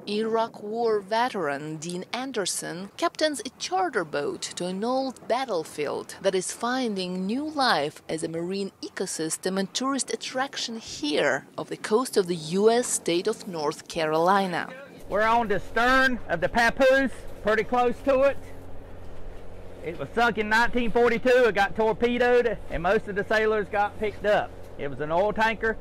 Iraq War veteran Dean Anderson captains a charter boat to an old battlefield that is finding new life as a marine ecosystem and tourist attraction here off the coast of the U.S. state of North Carolina. We're on the stern of the Papoose, pretty close to it. It was sunk in 1942, it got torpedoed, and most of the sailors got picked up. It was an oil tanker.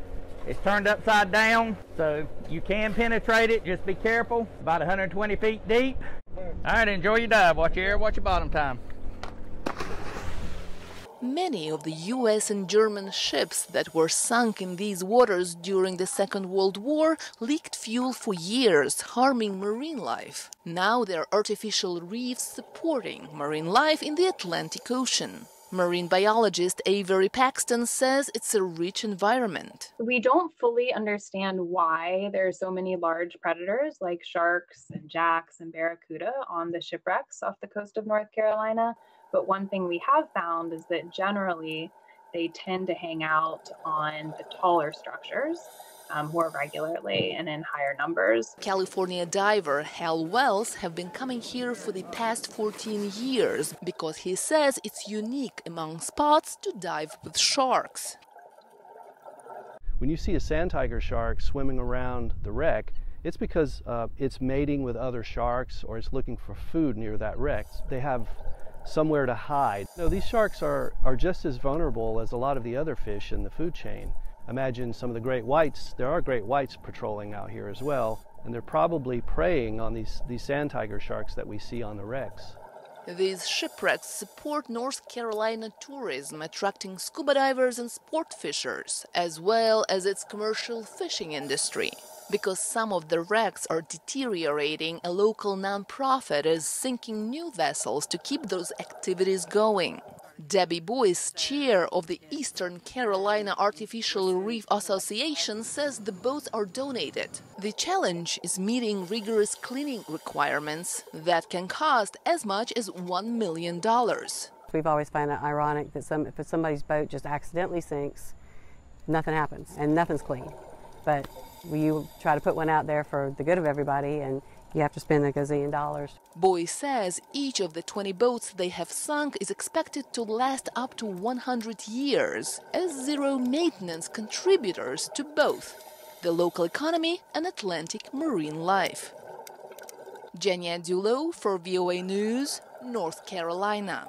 It's turned upside down, so you can penetrate it. Just be careful. About 120 feet deep. All right, enjoy your dive. Watch your air, watch your bottom time. Many of the U.S. and German ships that were sunk in these waters during the Second World War leaked fuel for years, harming marine life. Now there are artificial reefs supporting marine life in the Atlantic Ocean. Marine biologist Avery Paxton says it's a rich environment. We don't fully understand why there are so many large predators like sharks and jacks and barracuda on the shipwrecks off the coast of North Carolina. But one thing we have found is that generally they tend to hang out on the taller structures more regularly and in higher numbers. California diver Hal Wells have been coming here for the past 14 years because he says it's unique among spots to dive with sharks. When you see a sand tiger shark swimming around the wreck, it's because it's mating with other sharks or it's looking for food near that wreck. They have somewhere to hide. These sharks are just as vulnerable as a lot of the other fish in the food chain. Imagine some of the great whites. There are great whites patrolling out here as well, and they're probably preying on these sand tiger sharks that we see on the wrecks. These shipwrecks support North Carolina tourism, attracting scuba divers and sport fishers, as well as its commercial fishing industry. Because some of the wrecks are deteriorating, a local nonprofit is sinking new vessels to keep those activities going. Debbie Boyce, chair of the Eastern Carolina Artificial Reef Association, says the boats are donated. The challenge is meeting rigorous cleaning requirements that can cost as much as $1 million. We've always found it ironic that if somebody's boat just accidentally sinks, nothing happens and nothing's clean. But you try to put one out there for the good of everybody, and you have to spend a gazillion dollars. Boyce says each of the 20 boats they have sunk is expected to last up to 100 years as zero-maintenance contributors to both the local economy and Atlantic marine life. Genia Dulot for VOA News, North Carolina.